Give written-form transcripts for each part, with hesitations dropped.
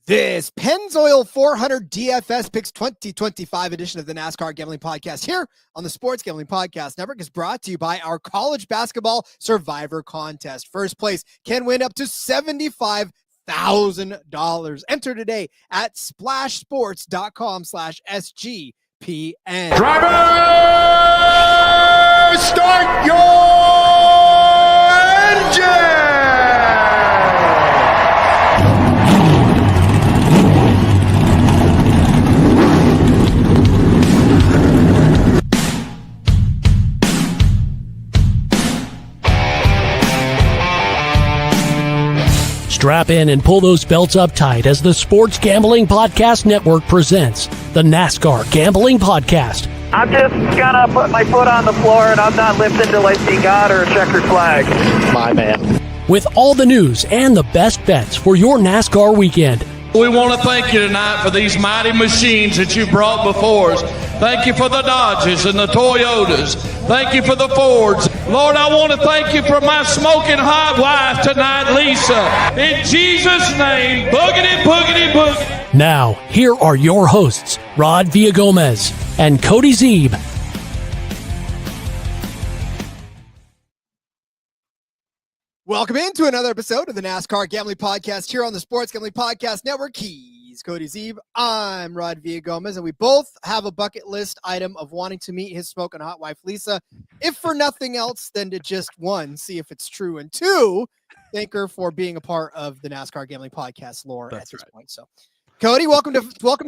This Pennzoil 400 DFS Picks 2025 edition of the NASCAR Gambling Podcast here on the Sports Gambling Podcast Network is brought to you by our college basketball survivor contest. First place can win up to $75,000. Enter today at splashsports.com/SGPN. Driver, start your engine! Strap in and pull those belts up tight as the Sports Gambling Podcast Network presents the NASCAR Gambling Podcast. I'm just gonna put my foot on the floor and I'm not lifting till I see God or a checkered flag. My man. With all the news and the best bets for your NASCAR weekend. We want to thank you tonight for these mighty machines that you brought before us. Thank you for the Dodges and the Toyotas. Thank you for the Fords. Lord, I want to thank you for my smoking hot wife tonight, Lisa. In Jesus' name, boogity, boogity, boogity. Now, here are your hosts, Rod Villagomez and Cody Zeeb. Welcome into another episode of the NASCAR Gambling Podcast here on the Sports Gambling Podcast Network. He's Cody Zeeb. I'm Rod Villagomez, and we both have a bucket list item of wanting to meet his smoking hot wife, Lisa, if for nothing else than to just, one, see if it's true, and two, thank her for being a part of the NASCAR Gambling Podcast lore at this point. So, Cody, welcome to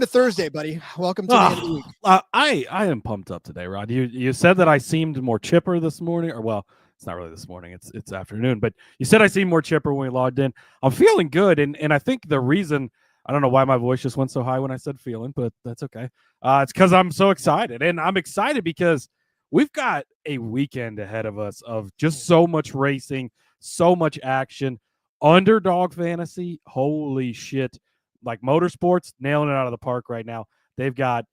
Thursday, buddy. Welcome to the end of the week. I am pumped up today, Rod. You said that I seemed more chipper this morning, or well, it's not really this morning, it's afternoon, but you said I seemed more chipper when we logged in. I'm feeling good, and I think the reason, I don't know why my voice just went so high when I said feeling, but that's okay. It's because I'm so excited, and I'm excited because we've got a weekend ahead of us of just so much racing, so much action. Underdog Fantasy, holy shit. Like Motorsports, nailing it out of the park right now. They've got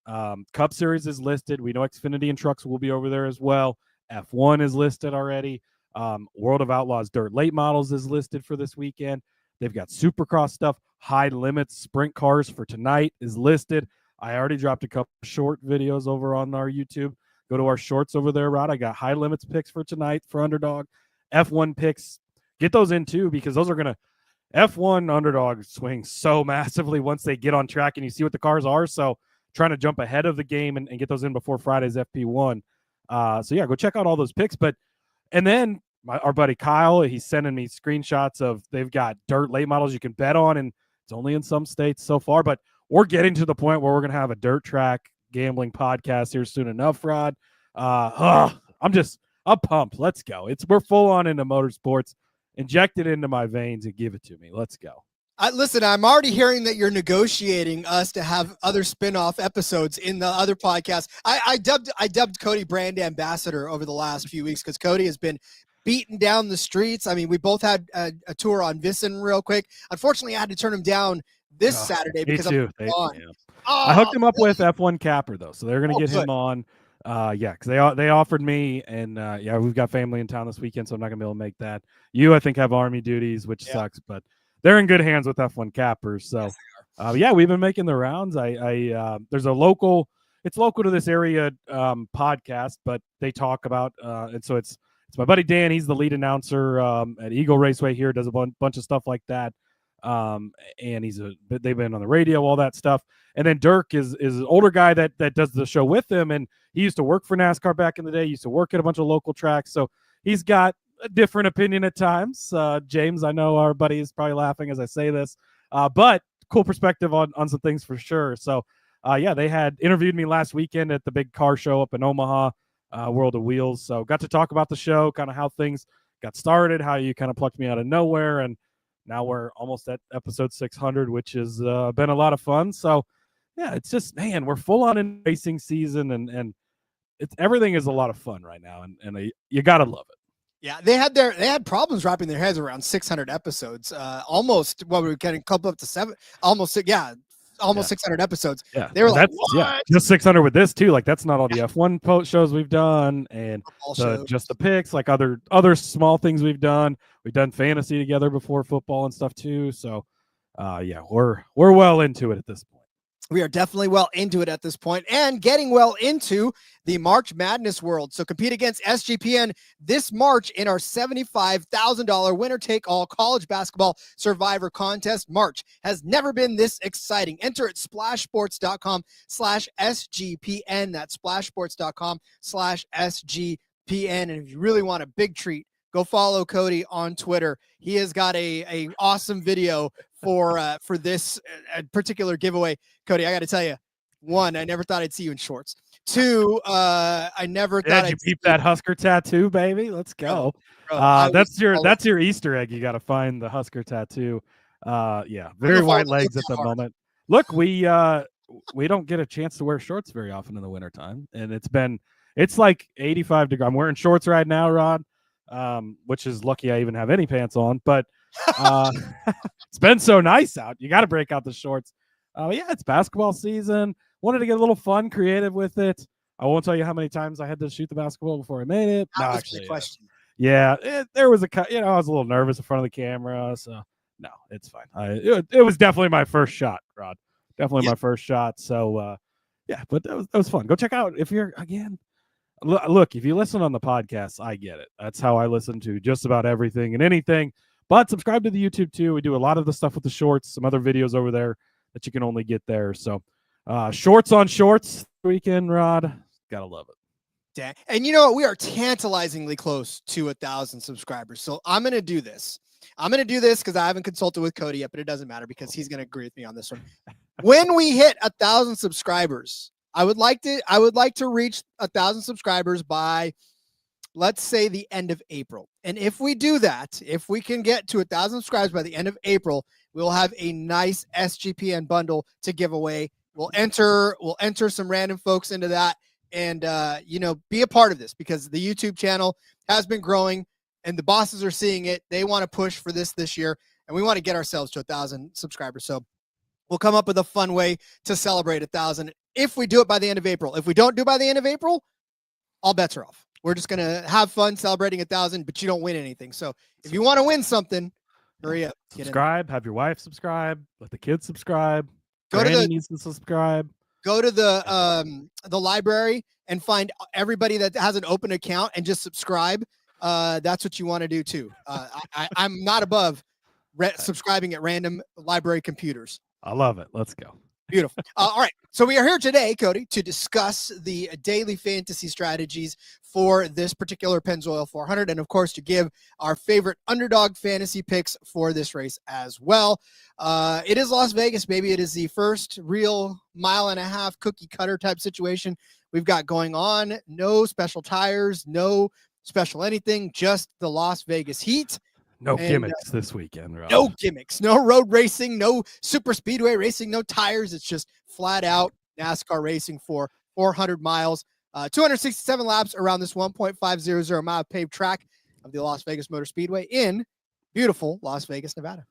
Cup Series is listed. We know Xfinity and Trucks will be over there as well. F1 is listed already. World of Outlaws Dirt Late Models is listed for this weekend. They've got Supercross stuff. High Limits Sprint Cars for tonight is listed. I already dropped a couple short videos over on our YouTube. Go to our shorts over there, Rod. I got High Limits picks for tonight for Underdog. F1 picks. Get those in too, because those are going to F1 Underdog swing so massively once they get on track and you see what the cars are. So trying to jump ahead of the game and get those in before Friday's FP1. So yeah, go check out all those picks. And then our buddy Kyle, he's sending me screenshots of they've got dirt late models you can bet on, and it's only in some states so far, but we're getting to the point where we're going to have a dirt track gambling podcast here soon enough, Rod. I'm pumped. Let's go. We're full on into motorsports. Inject it into my veins and give it to me. Let's go. Listen, I'm already hearing that you're negotiating us to have other spin-off episodes in the other podcasts. I dubbed Cody brand ambassador over the last few weeks because Cody has been beaten down the streets. I mean, we both had a tour on Vissen real quick. Unfortunately, I had to turn him down this Saturday because I'm gone. I hooked him up with F1 Capper though, so they're going to get him on. Because they offered me, and we've got family in town this weekend, so I'm not gonna be able to make that. You, I think, have Army duties, which sucks, but they're in good hands with F1 Cappers. So, we've been making the rounds. There's a local, it's local to this area podcast, but they talk about, and so it's my buddy Dan. He's the lead announcer at Eagle Raceway here. Does a bunch of stuff like that. And they've been on the radio, all that stuff. And then Dirk is an older guy that does the show with him, and he used to work for NASCAR back in the day. He used to work at a bunch of local tracks, so he's got a different opinion at times. James, I know our buddy is probably laughing as I say this, but cool perspective on some things for sure. So they had interviewed me last weekend at the big car show up in Omaha, World of Wheels. So got to talk about the show, kind of how things got started, how you kind of plucked me out of nowhere, and now we're almost at episode 600, which has been a lot of fun. So, yeah, it's just, man, we're full on in racing season, and everything is a lot of fun right now, and you got to love it. Yeah, they had problems wrapping their heads around 600 episodes. Almost what we were getting coupled up to 600 episodes. Yeah, they were like, just 600 with this too. Like that's not all the F1 post shows we've done, and just the picks, like other small things we've done. We've done fantasy together before football and stuff too. So yeah, we're well into it at this point. We are definitely well into it at this point and getting well into the March Madness world. So compete against SGPN this March in our $75,000 winner-take-all college basketball survivor contest. March has never been this exciting. Enter at splashsports.com/SGPN. That's splashsports.com/SGPN. And if you really want a big treat, go follow Cody on Twitter. He has got a awesome video for this particular giveaway. Cody, I got to tell you, one, I never thought I'd see you in shorts. Two, I never thought I'd peep that Husker tattoo, baby. Let's go. Bro, that's your Easter egg. You got to find the Husker tattoo. Yeah, very white legs at the moment. Look, we don't get a chance to wear shorts very often in the wintertime, and it's like 85 degrees. I'm wearing shorts right now, Rod, which is lucky I even have any pants on, but it's been so nice out. You got to break out the shorts. Yeah, it's basketball season. Wanted to get a little fun, creative with it. I won't tell you how many times I had to shoot the basketball before I made it. That was the question. Yeah, there was I was a little nervous in front of the camera, so no, it's fine. It was definitely my first shot, Rod. Definitely my first shot. So yeah, but that was fun. Go check out if you're look, if you listen on the podcast, I get it. That's how I listen to just about everything and anything. But subscribe to the YouTube too. We do a lot of the stuff with the shorts, some other videos over there that you can only get there. So shorts on shorts weekend, Rod. Gotta love it. Damn. And you know what? We are tantalizingly close to 1,000 subscribers. So I'm going to do this. Because I haven't consulted with Cody yet, but it doesn't matter because he's going to agree with me on this one. When we hit 1,000 subscribers, I would like to reach 1,000 subscribers by, let's say, the end of April. And if we do that, if we can get to 1,000 subscribers by the end of April, we'll have a nice SGPN bundle to give away. We'll enter some random folks into that and, be a part of this because the YouTube channel has been growing and the bosses are seeing it. They want to push for this year and we want to get ourselves to 1,000 subscribers. So we'll come up with a fun way to celebrate 1,000 if we do it by the end of April. If we don't do it by the end of April, all bets are off. We're just going to have fun celebrating 1,000, but you don't win anything. So if you want to win something, hurry up. Subscribe, have your wife subscribe, let the kids subscribe. Granny needs to subscribe. Go to the library and find everybody that has an open account and just subscribe. That's what you want to do too. I'm not above subscribing at random library computers. I love it. Let's go. Beautiful. All right. So we are here today, Cody, to discuss the daily fantasy strategies for this particular Pennzoil 400. And of course, to give our favorite underdog fantasy picks for this race as well. It is Las Vegas, baby. It is the first real mile-and-a-half cookie cutter type situation we've got going on. No special tires, no special anything, just the Las Vegas heat. No gimmicks this weekend, Rob. No gimmicks, no road racing, no super speedway racing, no tires. It's just flat out NASCAR racing for 400 miles, 267 laps around this 1.500 mile paved track of the Las Vegas Motor Speedway in beautiful Las Vegas, Nevada.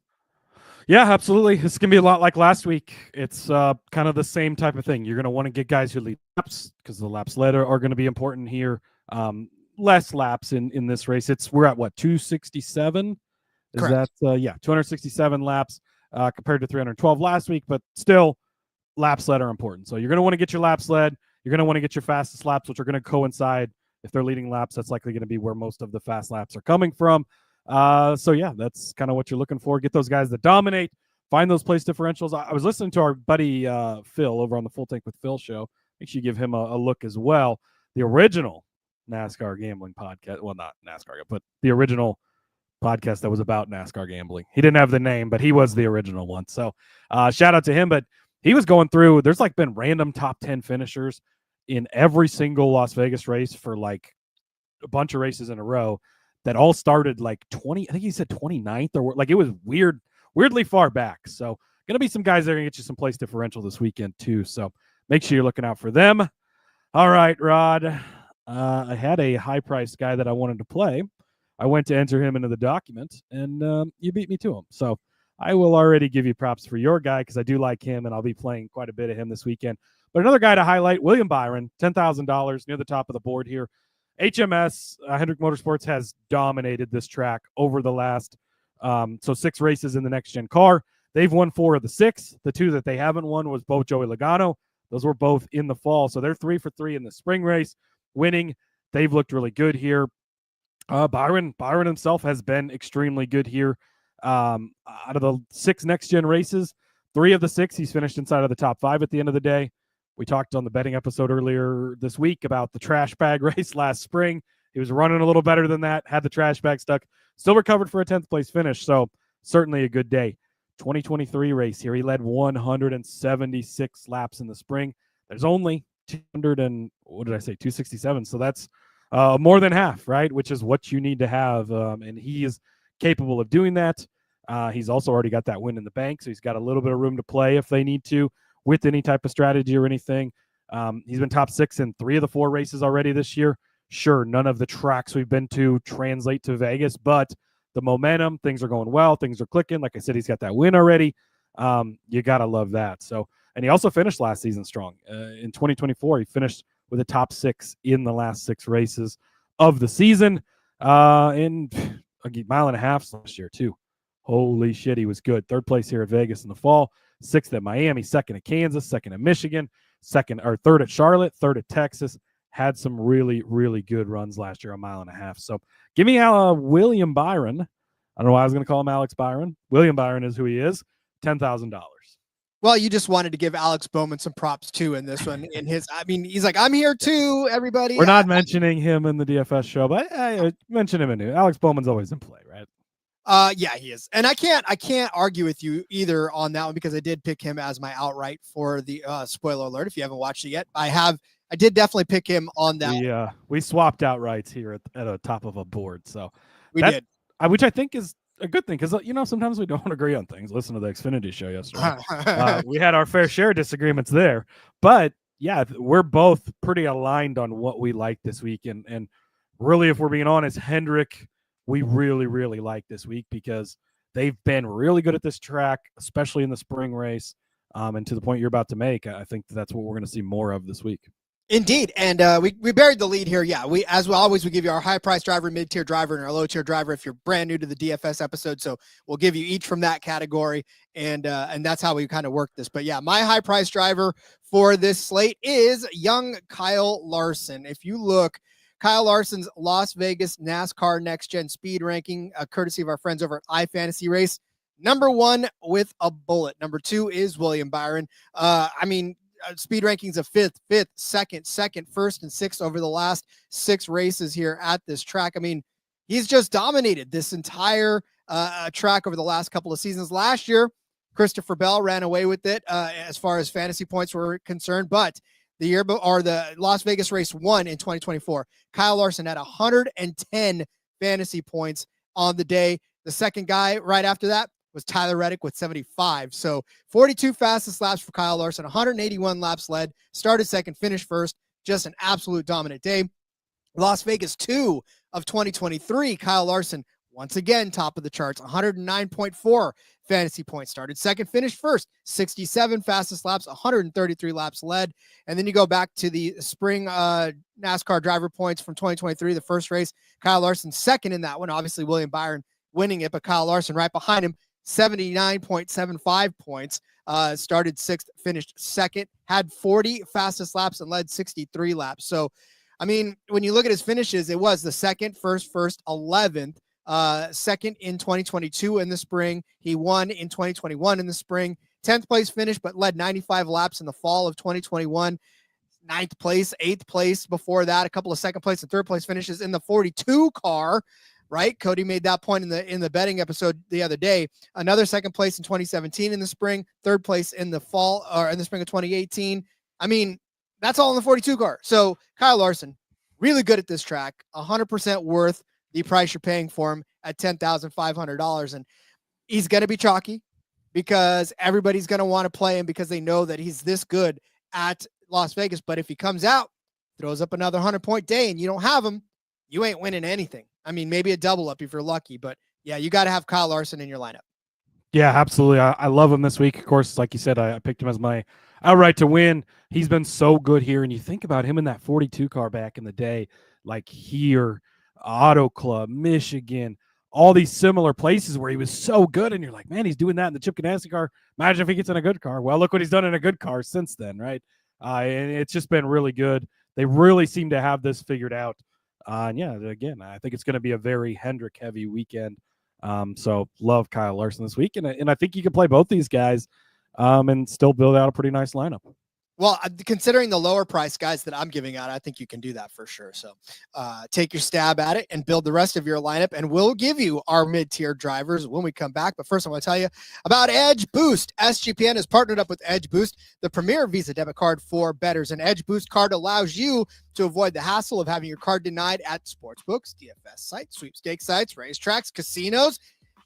Yeah, absolutely. This is going to be a lot like last week. It's kind of the same type of thing. You're going to want to get guys who lead laps because the laps later are going to be important here. Less laps in this race. We're at what, 267? Is Correct. that 267 laps compared to 312 last week, but still laps led are important. So you're going to want to get your laps led. You're going to want to get your fastest laps, which are going to coincide. If they're leading laps, that's likely going to be where most of the fast laps are coming from. So yeah, that's kind of what you're looking for. Get those guys that dominate, find those place differentials. I was listening to our buddy Phil over on the Full Tank with Phil show. Make sure you give him a look as well. The original NASCAR Gambling Podcast. Well, not NASCAR, but the original podcast that was about NASCAR gambling. He didn't have the name, but he was the original one. So shout out to him. But he was going through, there's like been random top 10 finishers in every single Las Vegas race for like a bunch of races in a row that all started like 20, I think he said 29th or like it was weirdly far back. So going to be some guys that are going to get you some place differential this weekend too. So make sure you're looking out for them. All right, Rod. I had a high-priced guy that I wanted to play. I went to enter him into the document, and you beat me to him. So I will already give you props for your guy because I do like him, and I'll be playing quite a bit of him this weekend. But another guy to highlight, William Byron, $10,000 near the top of the board here. HMS, Hendrick Motorsports, has dominated this track over the last 6 races in the next-gen car. They've won 4 of the 6. The 2 that they haven't won was both Joey Logano. Those were both in the fall. So they're 3 for 3 in the spring race, winning. They've looked really good here. Byron himself has been extremely good here. Out of the 6 next-gen races, 3 of the 6, he's finished inside of the top 5 at the end of the day. We talked on the betting episode earlier this week about the trash bag race last spring. He was running a little better than that, had the trash bag stuck, still recovered for a 10th place finish. So certainly a good day. 2023 race here. He led 176 laps in the spring. There's only 267. So that's more than half, right? Which is what you need to have. And he is capable of doing that. He's also already got that win in the bank. So he's got a little bit of room to play if they need to with any type of strategy or anything. He's been top 6 in 3 of the 4 races already this year. Sure, none of the tracks we've been to translate to Vegas, but the momentum, things are going well, things are clicking. Like I said, he's got that win already. You got to love that. So, and he also finished last season strong. In 2024, he finished with a top 6 in the last 6 races of the season. In a mile and a half last year, too. Holy shit, he was good. 3rd place here at Vegas in the fall, 6th at Miami, 2nd at Kansas, 2nd at Michigan, 3rd at Charlotte, 3rd at Texas. Had some really, really good runs last year, a mile and a half. So give me William Byron. I don't know why I was going to call him Alex Byron. William Byron is who he is. $10,000. Well, you just wanted to give Alex Bowman some props too in this one. He's like, I'm here too, everybody. We're not mentioning him in the DFS show, but I mention him in it. Alex Bowman's always in play, right? Yeah, he is. And I can't argue with you either on that one because I did pick him as my outright for the spoiler alert. If you haven't watched it yet, I did definitely pick him on that. We swapped outrights here at the top of a board. So we did. Which I think is a good thing because, sometimes we don't agree on things. Listen to the Xfinity show yesterday. We had our fair share of disagreements there. But, yeah, we're both pretty aligned on what we like this week. And really, if we're being honest, Hendrick, we really, really like this week because they've been really good at this track, especially in the spring race. And to the point you're about to make, I think that's what we're going to see more of this week. Indeed. And we buried the lead here. Yeah, we give you our high price driver, mid-tier driver, and our low-tier driver if you're brand new to the DFS episode. So we'll give you each from that category, and that's how we kind of work this. But yeah, my high price driver for this slate is young Kyle Larson. If you look, Kyle Larson's Las Vegas NASCAR Next Gen Speed ranking, courtesy of our friends over at iFantasy Race, number 1 with a bullet. Number 2 is William Byron. Speed rankings of 5th, 2nd, 1st, and 6th over the last 6 races here at this track. I mean, he's just dominated this entire track over the last couple of seasons. Last year, Christopher Bell ran away with it as far as fantasy points were concerned, but the Las Vegas race 1 in 2024, Kyle Larson had 110 fantasy points on the day. The second guy right after that was Tyler Reddick with 75. So 42 fastest laps for Kyle Larson, 181 laps led, started second, finished first, just an absolute dominant day. Las Vegas 2 of 2023, Kyle Larson, once again, top of the charts, 109.4 fantasy points, started second, finished first, 67 fastest laps, 133 laps led. And then you go back to the spring NASCAR driver points from 2023, the first race, Kyle Larson second in that one, obviously William Byron winning it, but Kyle Larson right behind him, 79.75 points, started 6th, finished second, had 40 fastest laps and led 63 laps. So, I mean, when you look at his finishes, it was the second, first, 11th, second in 2022 in the spring. He won in 2021 in the spring, 10th place finish, but led 95 laps in the fall of 2021. 9th place, 8th place before that, a couple of second place and third place finishes in the 42 car. Right? Cody made that point in the betting episode the other day. Another second place in 2017 in the spring, 3rd place in the fall or in the spring of 2018. I mean, that's all in the 42 car. So Kyle Larson, really good at this track, 100% worth the price you're paying for him at $10,500. And he's going to be chalky because everybody's going to want to play him because they know that he's this good at Las Vegas. But if he comes out, throws up another 100-point day and you don't have him, you ain't winning anything. I mean, maybe a double up if you're lucky, but yeah, you got to have Kyle Larson in your lineup. Yeah, absolutely. I love him this week. Of course, like you said, I picked him as my outright to win. He's been so good here. And you think about him in that 42 car back in the day, like here, Auto Club, Michigan, all these similar places where he was so good, and you're like, man, he's doing that in the Chip Ganassi car. Imagine if he gets in a good car. Well, look what he's done in a good car since then, right? And it's just been really good. They really seem to have this figured out. And yeah, again, I think it's going to be a very Hendrick heavy weekend. So love Kyle Larson this week, and I think you can play both these guys and still build out a pretty nice lineup. Well, considering the lower price guys that I'm giving out, I think you can do that for sure. So take your stab at it and build the rest of your lineup, and we'll give you our mid-tier drivers when we come back. But first, I want to tell you about Edge Boost. SGPN has partnered up with Edge Boost, the premier Visa debit card for bettors. An Edge Boost card allows you to avoid the hassle of having your card denied at sportsbooks, DFS sites, sweepstakes sites, racetracks, casinos,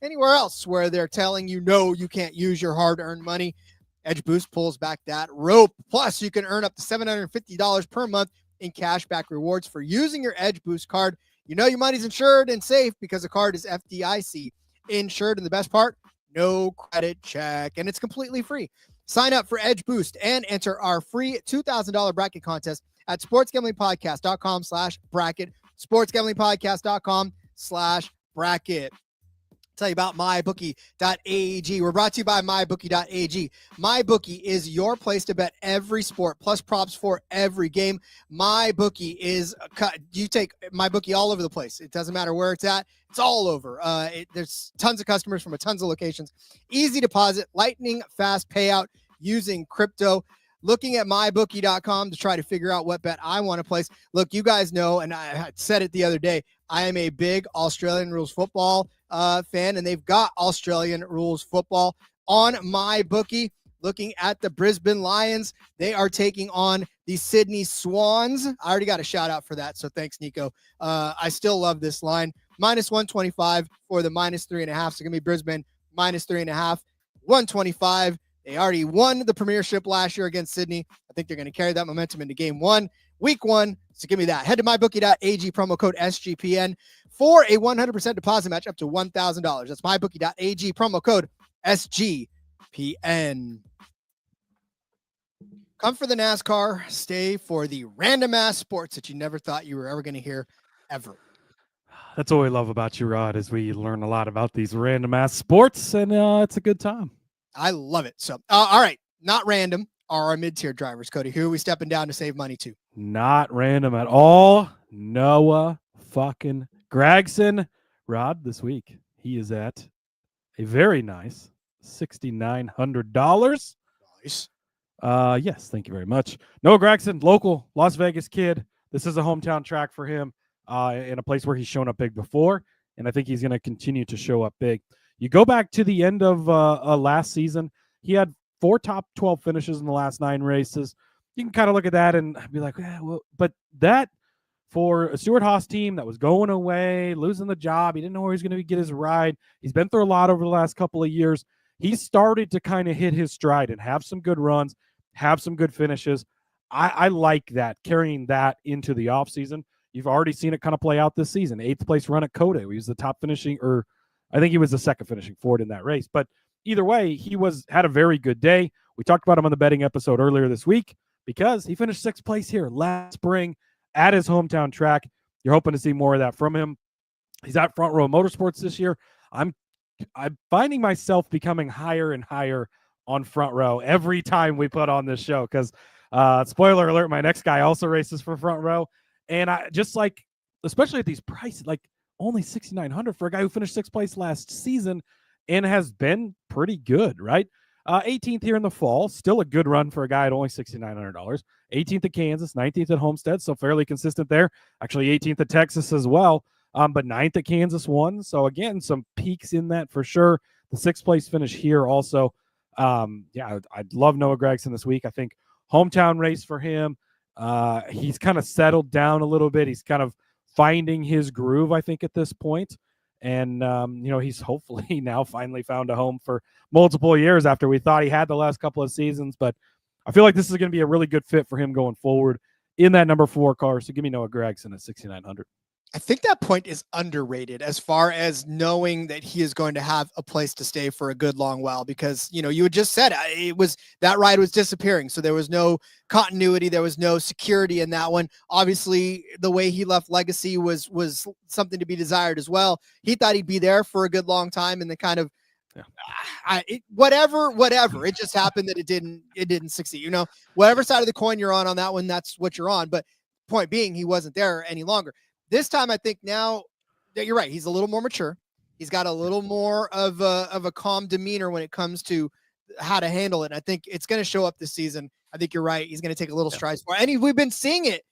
anywhere else where they're telling you, no, you can't use your hard-earned money. Edge Boost pulls back that rope. Plus, you can earn up to $750 per month in cashback rewards for using your Edge Boost card. You know your money's insured and safe because the card is FDIC insured. And the best part, no credit check. And it's completely free. Sign up for Edge Boost and enter our free $2,000 bracket contest at sportsgamblingpodcast.com/bracket. sportsgamblingpodcast.com/bracket. Tell you about mybookie.ag. We're brought to you by mybookie.ag. MyBookie is your place to bet every sport plus props for every game. MyBookie is you take MyBookie all over the place. It doesn't matter where it's at. It's all over. There's tons of customers from tons of locations. Easy deposit, lightning fast payout using crypto. Looking at mybookie.com to try to figure out what bet I want to place. Look, you guys know, and I said it the other day, I am a big Australian rules football fan, and they've got Australian rules football on MyBookie. Looking at the Brisbane Lions, they are taking on the Sydney Swans. I already got a shout out for that, so thanks, Nico. I still love this line. -125 for the -3.5. So going to be Brisbane -3.5, 125. They already won the premiership last year against Sydney. I think they're going to carry that momentum into game one, week one. So give me that. Head to mybookie.ag, promo code SGPN for a 100% deposit match up to $1,000. That's mybookie.ag, promo code SGPN. Come for the NASCAR, stay for the random ass sports that you never thought you were ever going to hear ever. That's what we love about you, Rod, is we learn a lot about these random ass sports, and it's a good time. I love it. So, all right, not random are our mid-tier drivers, Cody. Who are we stepping down to save money to? Not random at all. Noah fucking Gragson. Rod, this week, he is at a very nice $6,900. Nice. Yes, thank you very much. Noah Gragson, local Las Vegas kid. This is a hometown track for him in a place where he's shown up big before, and I think he's going to continue to show up big. You go back to the end of last season, he had 4 top 12 finishes in the last 9 races. You can kind of look at that and be like, well, but that for a Stuart Haas team that was going away, losing the job, he didn't know where he was going to get his ride. He's been through a lot over the last couple of years. He started to kind of hit his stride and have some good runs, have some good finishes. I like that, carrying that into the offseason. You've already seen it kind of play out this season. 8th place run at Coda. He was the top finishing, or I think he was the second finishing Ford in that race. But either way, he had a very good day. We talked about him on the betting episode earlier this week because he finished 6th place here last spring at his hometown track. You're hoping to see more of that from him. He's at Front Row Motorsports this year. I'm finding myself becoming higher and higher on Front Row every time we put on this show because, spoiler alert, my next guy also races for Front Row. And I just like, especially at these prices, like only $6,900 for a guy who finished 6th place last season and has been pretty good, right? 18th here in the fall, still a good run for a guy at only $6,900. 18th at Kansas, 19th at Homestead, so fairly consistent there. Actually, 18th at Texas as well, but 9th at Kansas won. So again, some peaks in that for sure. The 6th place finish here also. I'd love Noah Gragson this week. I think hometown race for him. He's kind of settled down a little bit. He's kind of finding his groove, I think, at this point. And, he's hopefully now finally found a home for multiple years after we thought he had the last couple of seasons. But I feel like this is going to be a really good fit for him going forward in that number 4 car. So give me Noah Gragson at $6,900. I think that point is underrated as far as knowing that he is going to have a place to stay for a good long while, because, you had just said that ride was disappearing. So there was no continuity. There was no security in that one. Obviously the way he left legacy was something to be desired as well. He thought he'd be there for a good long time, and the kind of, whatever, it just happened that it didn't succeed. Whatever side of the coin you're on that one, that's what you're on. But point being, he wasn't there any longer. This time, I think now that you're right, he's a little more mature. He's got a little more of a calm demeanor when it comes to how to handle it. And I think it's going to show up this season. I think you're right. He's going to take a little strides for it. And we've been seeing it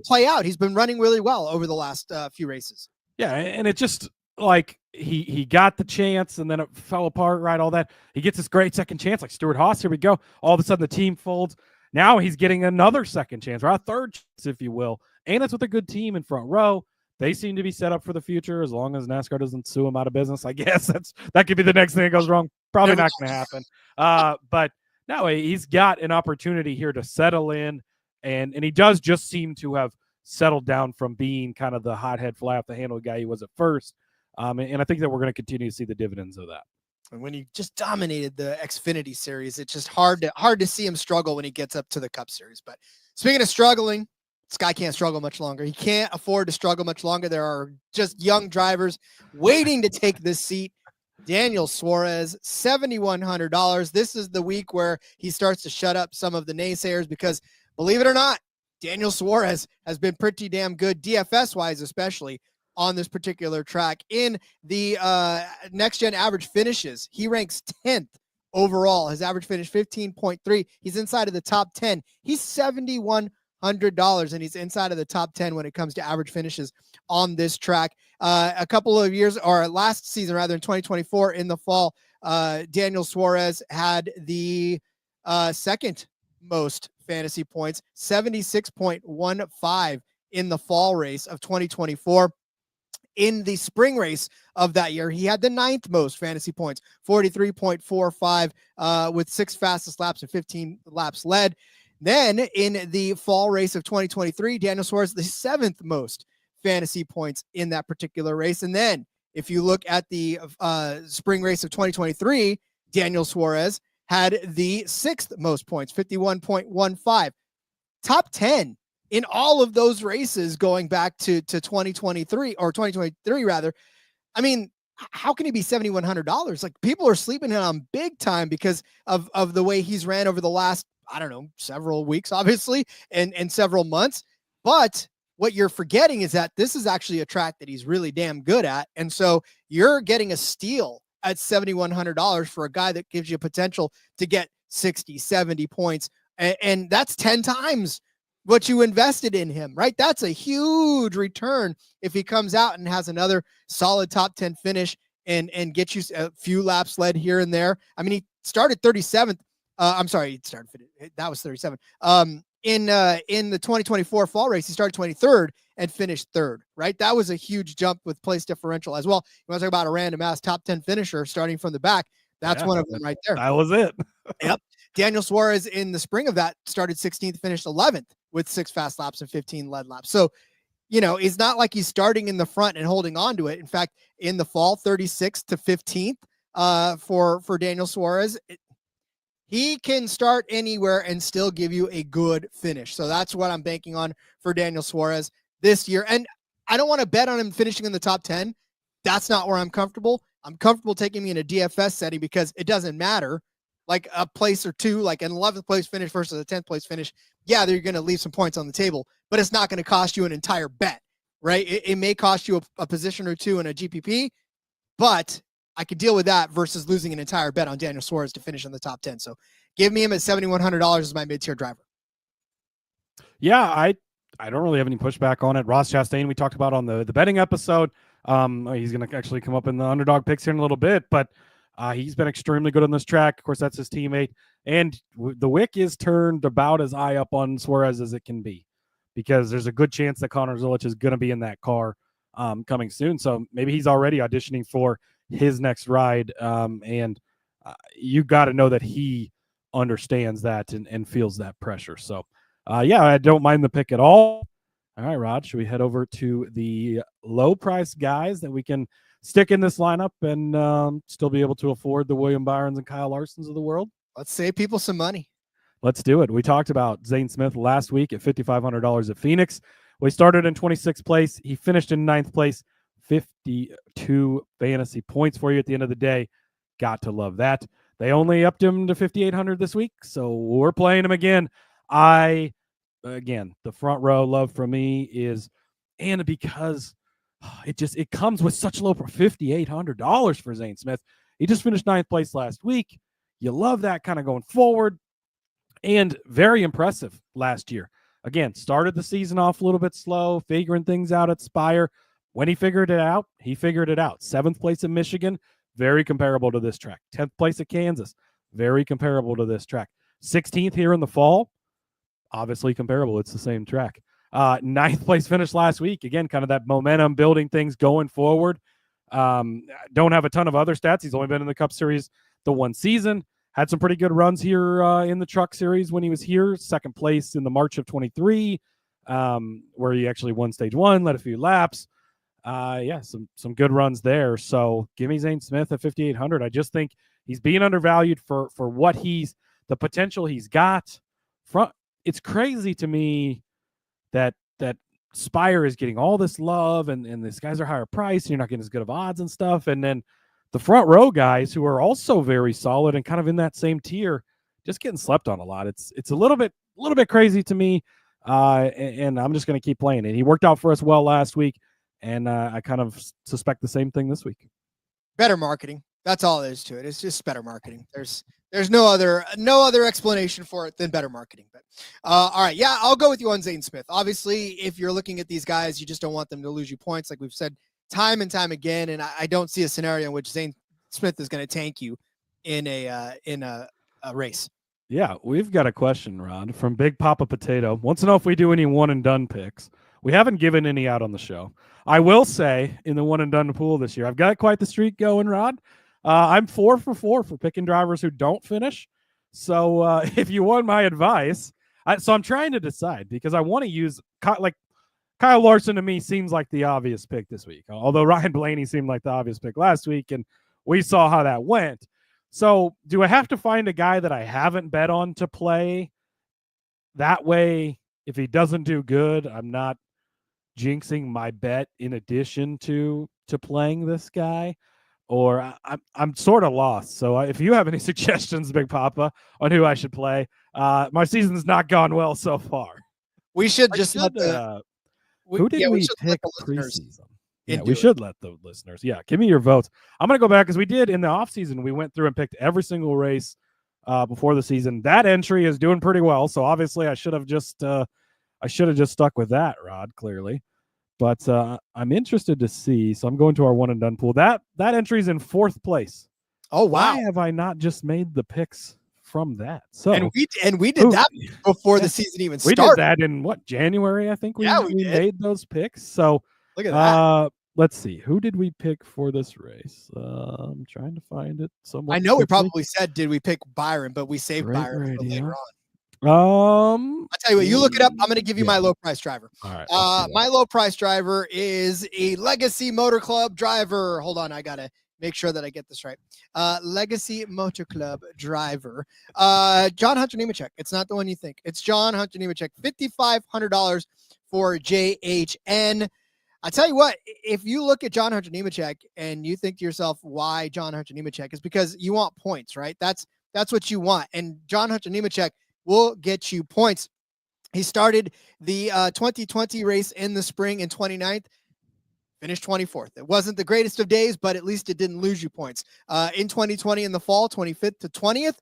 play out. He's been running really well over the last few races. Yeah, and it just like he got the chance and then it fell apart, right? All that. He gets this great second chance, like Stuart Haas. Here we go. All of a sudden, the team folds. Now he's getting another second chance, or a third chance, if you will. And it's with a good team in front row. They seem to be set up for the future as long as NASCAR doesn't sue them out of business. I guess that could be the next thing that goes wrong. Probably not going to happen. But no, he's got an opportunity here to settle in, and he does just seem to have settled down from being kind of the hothead, fly off the handle guy he was at first. And I think that we're going to continue to see the dividends of that. And when he just dominated the Xfinity Series, it's just hard to see him struggle when he gets up to the Cup Series. But speaking of struggling, this guy can't struggle much longer. He can't afford to struggle much longer. There are just young drivers waiting to take this seat. Daniel Suarez, $7,100. This is the week where he starts to shut up some of the naysayers, because believe it or not, Daniel Suarez has been pretty damn good, DFS-wise especially, on this particular track. In the next-gen average finishes, he ranks 10th overall. His average finish, 15.3. He's inside of the top 10. He's $7,100, and he's inside of the top 10 when it comes to average finishes on this track. A couple of years, or last season rather, in 2024 in the fall, Daniel Suarez had the second most fantasy points, 76.15 in the fall race of 2024. In the spring race of that year, he had the 9th most fantasy points, 43.45, with 6 fastest laps and 15 laps led. Then in the fall race of 2023, Daniel Suarez, the 7th most fantasy points in that particular race. And then if you look at the spring race of 2023, Daniel Suarez had the 6th most points, 51.15. Top 10 in all of those races going back to 2023 or 2023 rather. I mean, how can he be $7,100? Like, people are sleeping on him big time because of the way he's ran over the last, I don't know, several weeks, obviously, and several months. But what you're forgetting is that this is actually a track that he's really damn good at. And so you're getting a steal at $7,100 for a guy that gives you potential to get 60, 70 points. And that's 10 times what you invested in him, right? That's a huge return if he comes out and has another solid top 10 finish and gets you a few laps led here and there. I mean, he started 37th. That was 37. In the 2024 fall race, he started 23rd and finished 3rd, right? That was a huge jump with place differential as well. You want to talk about a random ass top 10 finisher starting from the back? That's one of them right there. That was it. Yep. Daniel Suarez in the spring of that started 16th, finished 11th with 6 fast laps and 15 lead laps. So, it's not like he's starting in the front and holding on to it. In fact, in the fall, 36th to 15th for Daniel Suarez. He can start anywhere and still give you a good finish. So that's what I'm banking on for Daniel Suarez this year. And I don't want to bet on him finishing in the top 10. That's not where I'm comfortable. I'm comfortable taking me in a DFS setting because it doesn't matter. Like a place or two, like an 11th place finish versus a 10th place finish. Yeah, they're going to leave some points on the table, but it's not going to cost you an entire bet, right? It may cost you a position or two in a GPP, but I could deal with that versus losing an entire bet on Daniel Suarez to finish in the top 10. So give me him at $7,100 as my mid-tier driver. Yeah, I don't really have any pushback on it. Ross Chastain, we talked about on the betting episode. He's going to actually come up in the underdog picks here in a little bit, but he's been extremely good on this track. Of course, that's his teammate. And the wick is turned about as high up on Suarez as it can be, because there's a good chance that Connor Zilich is going to be in that car coming soon. So maybe he's already auditioning for his next ride. And you got to know that he understands that and feels that pressure. So, I don't mind the pick at all. All right, Rod, should we head over to the low price guys that we can stick in this lineup and still be able to afford the William Byrons and Kyle Larsons of the world? Let's save people some money. Let's do it. We talked about Zane Smith last week at $5,500 at Phoenix. We started in 26th place. He finished in 9th place. 52 fantasy points for you at the end of the day. Got to love that. They only upped him to 5,800 this week, so we're playing him again. Again, the front row love from me is, and because it comes with such low, $5,800 for Zane Smith. He just finished 9th place last week. You love that kind of going forward, and very impressive last year. Again, started the season off a little bit slow, figuring things out at Spire. When he figured it out, he figured it out. 7th place in Michigan, very comparable to this track. 10th place at Kansas, very comparable to this track. 16th here in the fall, obviously comparable. It's the same track. 9th place finish last week. Again, kind of that momentum building things going forward. Don't have a ton of other stats. He's only been in the Cup Series the one season. Had some pretty good runs here in the Truck Series when he was here. 2nd place in the March of 23, where he actually won stage 1, led a few laps. Some good runs there. So give me Zane Smith at 5,800. I just think he's being undervalued for what the potential he's got. It's crazy to me that Spire is getting all this love and these guys are higher priced and you're not getting as good of odds and stuff. And then the front row guys who are also very solid and kind of in that same tier, just getting slept on a lot. It's a little bit crazy to me. And I'm just going to keep playing it. He worked out for us well last week. And I kind of suspect the same thing this week. Better marketing. That's all there is to it. It's just better marketing. There's no other explanation for it than better marketing. But all right, yeah, I'll go with you on Zane Smith. Obviously, if you're looking at these guys, you just don't want them to lose you points, like we've said time and time again. And I don't see a scenario in which Zane Smith is going to tank you in a race. Yeah, we've got a question, Rod, from Big Papa Potato. Wants to know if we do any one and done picks. We haven't given any out on the show. I will say in the one and done pool this year, I've got quite the streak going, Rod. I'm 4 for 4 for picking drivers who don't finish. So if you want my advice, I'm trying to decide because I want to use Kyle Larson to me seems like the obvious pick this week. Although Ryan Blaney seemed like the obvious pick last week, and we saw how that went. So do I have to find a guy that I haven't bet on to play? That way, if he doesn't do good, I'm not jinxing my bet in addition to playing this guy, or I'm sort of lost. So if you have any suggestions, Big Papa, on who I should play, my season's not gone well so far. We should just who did we pick preseason? Yeah, we should let the listeners. Yeah, give me your votes. I'm going to go back because we did in the offseason. We went through and picked every single race before the season. That entry is doing pretty well. So obviously I should have just stuck with that, Rod, clearly. But I'm interested to see. So I'm going to our one and done pool. That entry's in 4th place. Oh, wow. Why have I not just made the picks from that? So and we did that before the season even started. We did that in January, I think we made those picks. So look at that. Let's see. Who did we pick for this race? I'm trying to find it somewhere. I know we probably said, did we pick Byron, but we saved Byron for later on. I'll tell you what, you look it up. I'm going to give you my low price driver. All right. My low price driver is a Legacy Motor Club driver. Hold on. I got to make sure that I get this right. Legacy Motor Club driver. John Hunter Nemechek. It's not the one you think. It's John Hunter Nemechek. $5,500 for JHN. I tell you what, if you look at John Hunter Nemechek and you think to yourself, why John Hunter Nemechek, is because you want points, right? That's what you want. And John Hunter Nemechek will get you points. He started the 2020 race in the spring in 29th, finished 24th. It wasn't the greatest of days, but at least it didn't lose you points. In 2020 in the fall, 25th to 20th,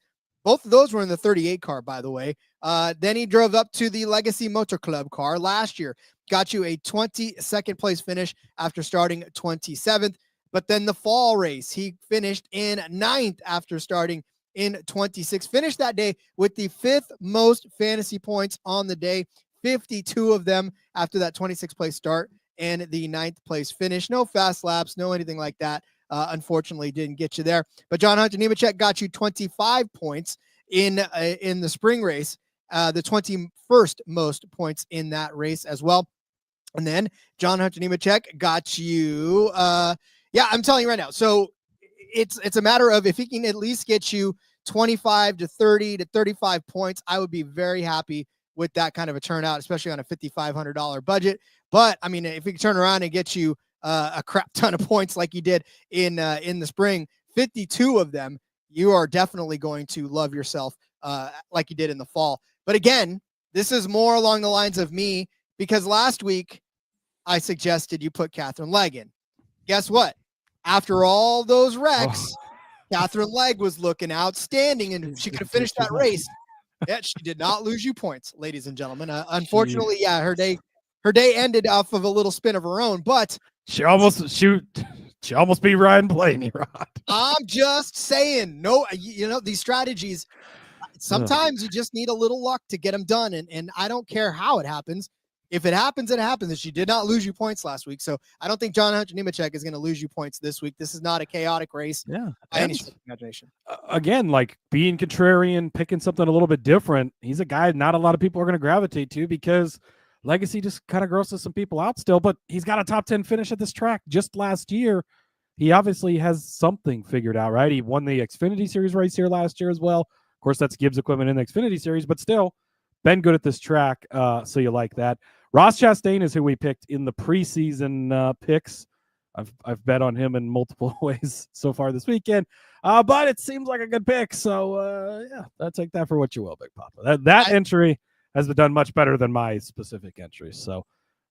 both of those were in the 38 car, by the way. Then he drove up to the Legacy Motor Club car last year, got you a 22nd place finish after starting 27th. But then the fall race, he finished in 9th after starting in 26th. Finished that day with the 5th most fantasy points on the day, 52 of them after that 26th place start and the 9th place finish. No fast laps, no anything like that. Unfortunately, didn't get you there. But John Hunter Nemechek got you 25 points in the spring race, the 21st most points in that race as well. And then John Hunter Nemechek got you. I'm telling you right now. So it's a matter of if he can at least get you 25 to 30 to 35 points, I would be very happy with that kind of a turnout, especially on a $5,500 budget. But I mean, if he can turn around and get you a crap ton of points like he did in the spring, 52 of them, you are definitely going to love yourself like you did in the fall. But again, this is more along the lines of me, because last week I suggested you put Catherine Legg in. Guess what? After all those wrecks, Catherine Legg was looking outstanding, and she could have finished that race. Yeah, she did not lose you points, ladies and gentlemen. Unfortunately, her day ended off of a little spin of her own, but she almost beat Ryan Blaney, Rod. I'm just saying, these strategies, sometimes you just need a little luck to get them done, and I don't care how it happens. If it happens, it happens. And she did not lose you points last week, so I don't think John Hunter Nemechek is going to lose you points this week. This is not a chaotic race. Yeah, by any stretch of imagination. Again, like being contrarian, picking something a little bit different. He's a guy not a lot of people are going to gravitate to, because Legacy just kind of grosses some people out still. But he's got a top 10 finish at this track just last year. He obviously has something figured out, right? He won the Xfinity Series race here last year as well. Of course, that's Gibbs equipment in the Xfinity Series, but still been good at this track. So you like that. Ross Chastain is who we picked in the preseason picks. I've bet on him in multiple ways so far this weekend, but it seems like a good pick. So I'll take that for what you will, Big Papa. That entry has been done much better than my specific entry. So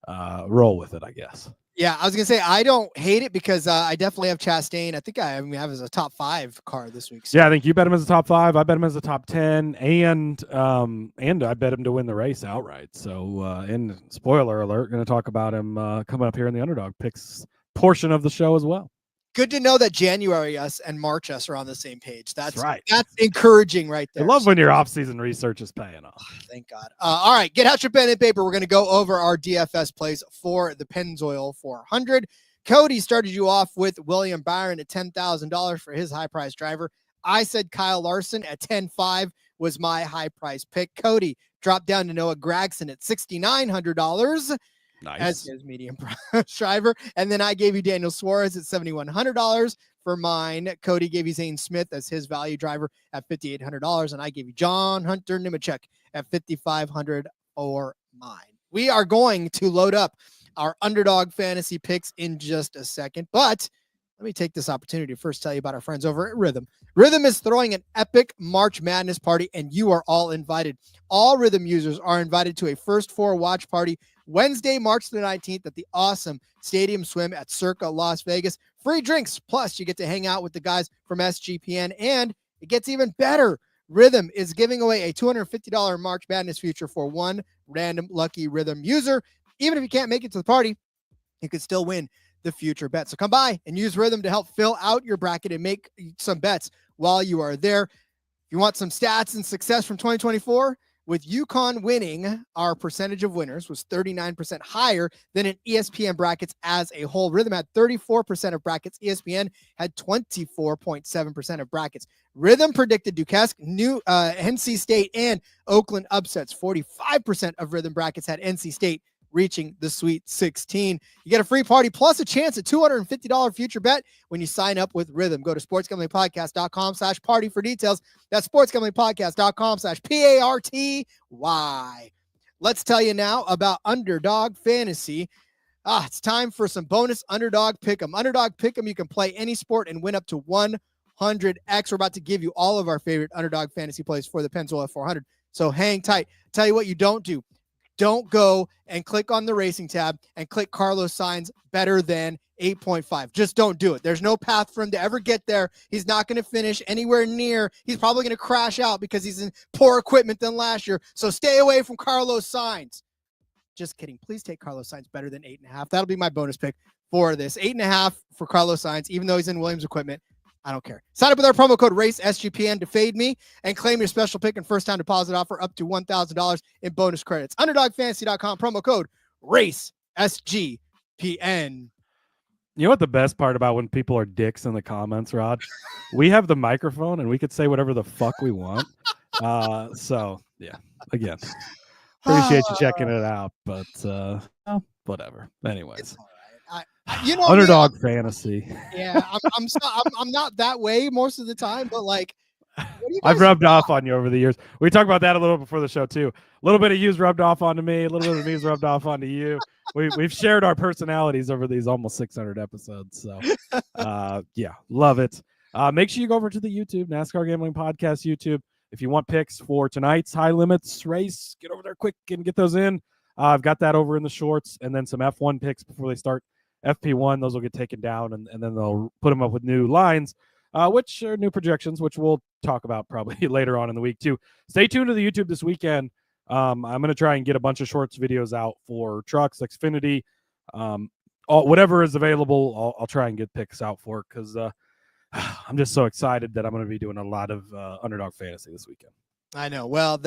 roll with it, I guess. Yeah, I was gonna say I don't hate it, because I definitely have Chastain. I think I have as a top 5 car this week. So. Yeah, I think you bet him as a top 5. I bet him as a top 10, and I bet him to win the race outright. So, and spoiler alert, going to talk about him coming up here in the Underdog Picks portion of the show as well. Good to know that January us and March us are on the same page. That's right. That's encouraging right there. I love when your off-season research is paying off. Thank God. All right, get out your pen and paper. We're going to go over our DFS plays for the Pennzoil 400. Cody started you off with William Byron at $10,000 for his high-priced driver. I said Kyle Larson at $10,500 was my high-priced pick. Cody dropped down to Noah Gragson at $6,900. Nice. As his medium price driver. And then I gave you Daniel Suarez at $7,100 for mine. Cody gave you Zane Smith as his value driver at $5,800. And I gave you John Hunter Nemechek at $5,500 for mine. We are going to load up our Underdog Fantasy picks in just a second, but let me take this opportunity to first tell you about our friends over at Rhythm. Rhythm is throwing an epic March Madness party, and you are all invited. All Rhythm users are invited to a First Four watch party Wednesday, March the 19th at the awesome Stadium Swim at Circa Las Vegas. Free drinks, plus you get to hang out with the guys from SGPN, and it gets even better. Rhythm is giving away a $250 March Madness future for one random lucky Rhythm user. Even if you can't make it to the party, you could still win the future bet. So come by and use Rhythm to help fill out your bracket and make some bets while you are there. If you want some stats and success from 2024, with UConn winning, our percentage of winners was 39% higher than in ESPN brackets as a whole. Rhythm had 34% of brackets. ESPN had 24.7% of brackets. Rhythm predicted Duquesne, NC State, and Oakland upsets. 45% of Rhythm brackets had NC State reaching the Sweet 16. You get a free party plus a chance at $250 future bet when you sign up with Rhythm. Go to sportsgamblingpodcast.com/party for details. That's sportsgamblingpodcast.com/PARTY. Let's tell you now about Underdog Fantasy. It's time for some bonus Underdog Pick'em. Underdog Pick'em, you can play any sport and win up to 100x. We're about to give you all of our favorite Underdog Fantasy plays for the Pennzoil 400. So hang tight. Tell you what you don't do. Don't go and click on the racing tab and click Carlos Sainz better than 8.5. Just don't do it. There's no path for him to ever get there. He's not going to finish anywhere near. He's probably going to crash out because he's in poor equipment than last year. So stay away from Carlos Sainz. Just kidding. Please take Carlos Sainz better than 8.5. That'll be my bonus pick for this. 8.5 for Carlos Sainz, even though he's in Williams equipment. I don't care. Sign up with our promo code RACESGPN to fade me and claim your special pick and first time deposit offer up to $1,000 in bonus credits. UnderdogFantasy.com, promo code RACESGPN. You know what the best part about when people are dicks in the comments, Rod? We have the microphone and we could say whatever the fuck we want. So, yeah, again, appreciate you checking it out. But whatever. Anyways, It's all right. Underdog Fantasy. Yeah, I'm not that way most of the time, but like, what do you I've guys rubbed got? off on you over the years. We talked about that a little before the show too. A little bit of you's rubbed off onto me. A little bit of me's rubbed off onto you. We've shared our personalities over these almost 600 episodes. So, yeah, love it. Make sure you go over to the YouTube NASCAR Gambling Podcast YouTube if you want picks for tonight's high limits race. Get over there quick and get those in. I've got that over in the shorts, and then some F1 picks before they start FP1. Those will get taken down, and then they'll put them up with new lines, which are new projections, which we'll talk about probably later on in the week too. Stay tuned to the YouTube this weekend. I'm going to try and get a bunch of shorts videos out for trucks, Xfinity, whatever is available. I'll try and get picks out for it because I'm just so excited that I'm going to be doing a lot of Underdog Fantasy this weekend. I know. Well,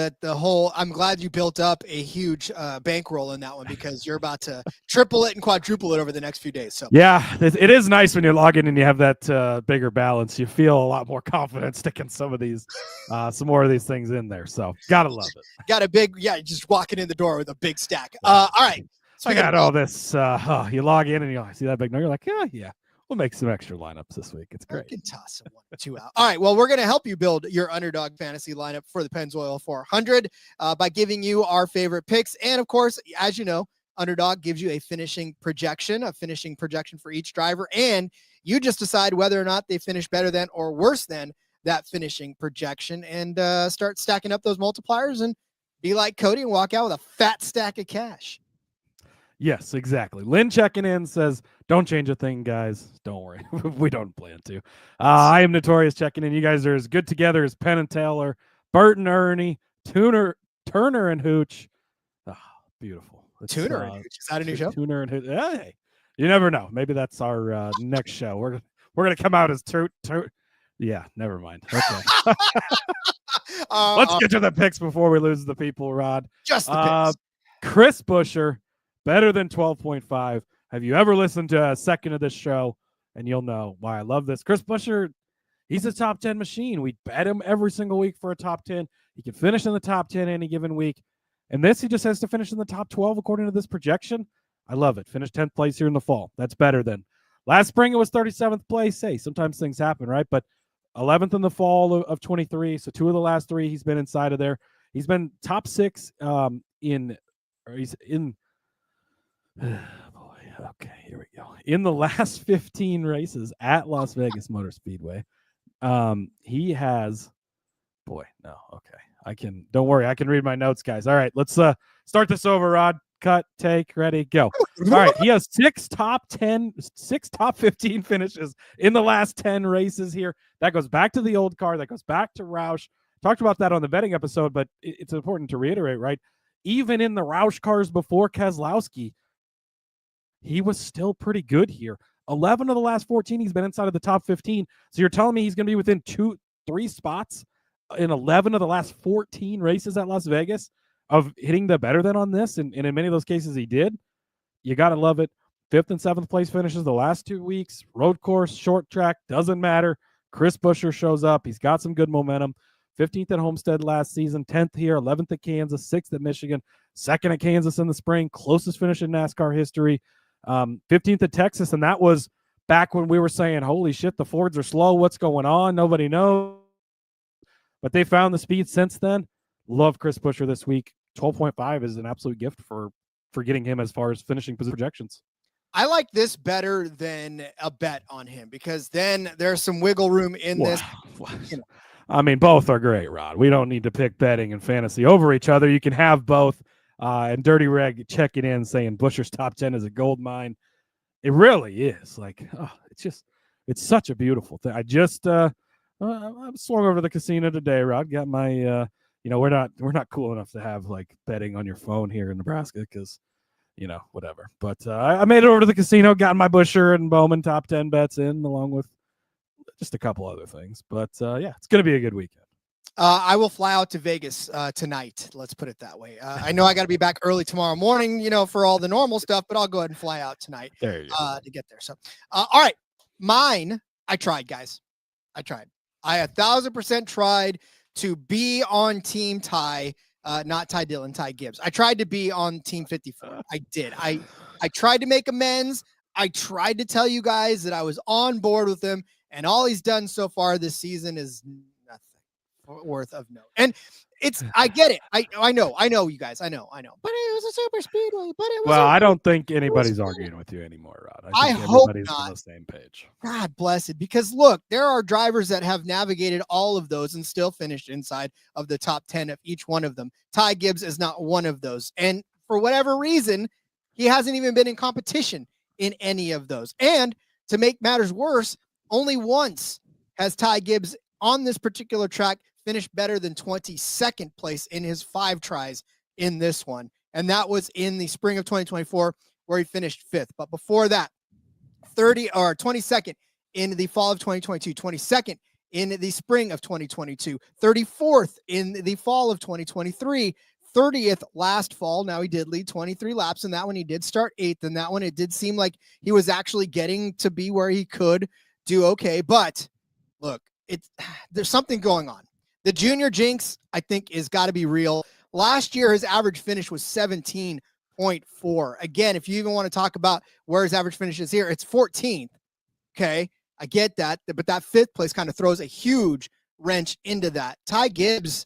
I'm glad you built up a huge bankroll in that one because you're about to triple it and quadruple it over the next few days. So yeah, it is nice when you log in and you have that bigger balance. You feel a lot more confident sticking some more of these things in there. So gotta love it. Got a big, just walking in the door with a big stack. All right. So I got all this. You log in and you see that big number. You're like, yeah. We'll make some extra lineups this week. It's great. I can toss some 1 or 2 out. All right. Well, we're going to help you build your Underdog Fantasy lineup for the Pennzoil 400 by giving you our favorite picks. And, of course, as you know, Underdog gives you a finishing projection for each driver. And you just decide whether or not they finish better than or worse than that finishing projection and start stacking up those multipliers and be like Cody and walk out with a fat stack of cash. Yes, exactly. Lynn checking in says, don't change a thing, guys. Don't worry. We don't plan to. I am Notorious checking in. You guys are as good together as Penn and Taylor, Bert and Ernie, Turner and Hooch. Oh, beautiful. Tuner and Hooch. Is that a new show? Tuner and Hooch. Hey, you never know. Maybe that's our next show. We're going to come out as Yeah, never mind. Okay. Let's get to the picks before we lose the people, Rod. Just the picks. Chris Buescher. Better than 12.5. Have you ever listened to a second of this show? And you'll know why I love this. Chris Buescher, he's a top 10 machine. We bet him every single week for a top 10. He can finish in the top 10 any given week. And this, he just has to finish in the top 12 according to this projection. I love it. Finish 10th place here in the fall. That's better than last spring. It was 37th place. Hey, sometimes things happen, right? But 11th in the fall of 23. So 2 of the last 3, he's been inside of there. He's been top 6 he's in. Boy, okay, here we go. In the last 15 races at Las Vegas Motor Speedway, he has. Don't worry, I can read my notes, guys. All right, let's start this over. Rod, cut, take, ready, go. All right, he has 6 top 15 finishes in the last 10 races here. That goes back to the old car. That goes back to Roush. Talked about that on the betting episode, but it's important to reiterate, right? Even in the Roush cars before Keselowski, he was still pretty good here. 11 of the last 14, he's been inside of the top 15. So you're telling me he's going to be within 2-3 spots in 11 of the last 14 races at Las Vegas of hitting the better than on this? And in many of those cases, he did. You got to love it. 5th and 7th place finishes the last 2 weeks. Road course, short track, doesn't matter. Chris Buescher shows up. He's got some good momentum. 15th at Homestead last season, 10th here, 11th at Kansas, 6th at Michigan, 2nd at Kansas in the spring, closest finish in NASCAR history. 15th at Texas, and that was back when we were saying, holy shit, the Fords are slow. What's going on? Nobody knows. But they found the speed since then. Love Chris Buescher this week. 12.5 is an absolute gift for getting him as far as finishing projections. I like this better than a bet on him because then there's some wiggle room in this. I mean, both are great, Rod. We don't need to pick betting and fantasy over each other. You can have both. And Dirty Reg checking in saying Buescher's top 10 is a gold mine. It really is. Like, it's such a beautiful thing. I just I swung over to the casino today, Rod. Got my we're not cool enough to have like betting on your phone here in Nebraska because whatever. But I made it over to the casino, got my Buescher and Bowman top 10 bets in along with just a couple other things. But it's gonna be a good weekend. I will fly out to Vegas tonight. Let's put it that way. I know I got to be back early tomorrow morning, for all the normal stuff, but I'll go ahead and fly out tonight to get there. So, all right, mine. I tried, guys. I 1,000% tried to be on Team Ty, not Ty Dillon, Ty Gibbs. I tried to be on Team 54. I did. I tried to make amends. I tried to tell you guys that I was on board with him, and all he's done so far this season is nothing worth of note. And I get it. I know you guys. I know. But it was a super speedway. But it was. Well, I don't think anybody's arguing with you anymore, Rod. I think hope everybody's not. on the same page. God bless it. Because look, there are drivers that have navigated all of those and still finished inside of the top 10 of each one of them. Ty Gibbs is not one of those. And for whatever reason, he hasn't even been in competition in any of those. And to make matters worse, only once has Ty Gibbs on this particular track finished better than 22nd place in his 5 tries in this one. And that was in the spring of 2024, where he finished 5th. But before that, 22nd in the fall of 2022, 22nd in the spring of 2022, 34th in the fall of 2023, 30th last fall. Now he did lead 23 laps in that one. He did start 8th in that one. It did seem like he was actually getting to be where he could do okay. But look, there's something going on. The junior jinx, I think, is got to be real. Last year, his average finish was 17.4. Again, if you even want to talk about where his average finish is here, it's 14th. Okay, I get that. But that 5th place kind of throws a huge wrench into that. Ty Gibbs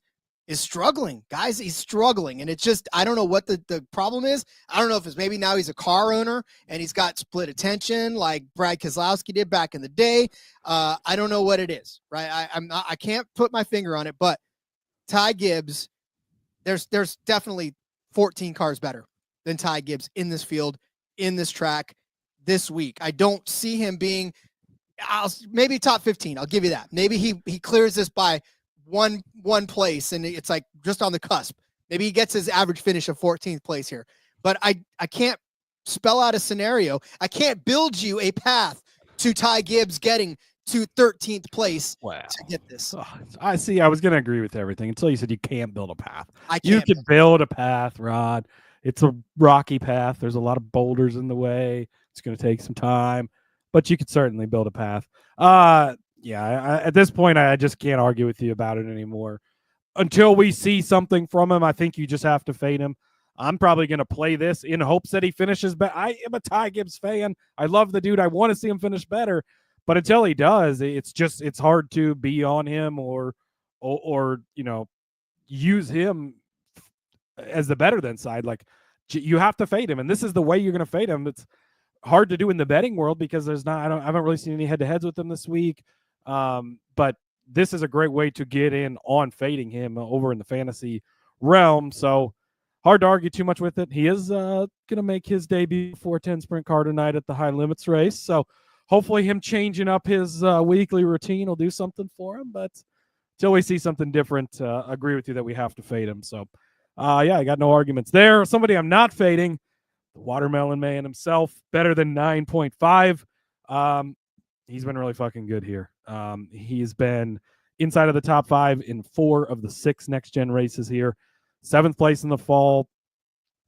is struggling, guys. He's struggling. And it's just, I don't know what the problem is. I don't know if it's maybe now he's a car owner and he's got split attention like Brad Keselowski did back in the day. I don't know what it is, right? I can't put my finger on it, but Ty Gibbs, there's definitely 14 cars better than Ty Gibbs in this field, in this track this week. I don't see him being maybe top 15. I'll give you that. Maybe he clears this by one place, and it's like just on the cusp. Maybe he gets his average finish of 14th place here. But I can't spell out a scenario. I can't build you a path to Ty Gibbs getting to 13th place to get this. Oh, I see. I was going to agree with everything until you said you can't build a path. You can build a path, Rod. It's a rocky path. There's a lot of boulders in the way. It's going to take some time, but you could certainly build a path. At this point, I just can't argue with you about it anymore. Until we see something from him, I think you just have to fade him. I'm probably going to play this in hopes that he finishes better. I am a Ty Gibbs fan. I love the dude. I want to see him finish better. But until he does, it's hard to be on him or use him as the better than side. Like, you have to fade him, and this is the way you're going to fade him. It's hard to do in the betting world because I haven't really seen any head-to-heads with him this week. But this is a great way to get in on fading him over in the fantasy realm. So hard to argue too much with it. He is going to make his debut 410 sprint car tonight at the high limits race. So hopefully him changing up his weekly routine will do something for him. But until we see something different, agree with you that we have to fade him. So I got no arguments there. Somebody I'm not fading, the Watermelon Man himself, better than 9.5. He's been really fucking good here. He's been inside of the top 5 in 4 of the 6 next-gen races here. 7th place in the fall,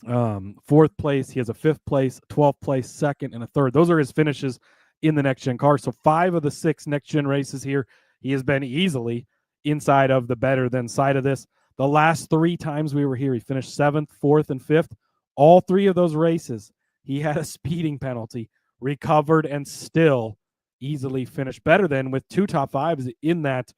4th place. He has a 5th place, 12th place, 2nd, and a 3rd. Those are his finishes in the next-gen car. So 5 of the 6 next-gen races here, he has been easily inside of the better than side of this. The last 3 times we were here, he finished 7th, 4th, and 5th. All 3 of those races, he had a speeding penalty, recovered, and still easily finished better than with 2 top 5s in that.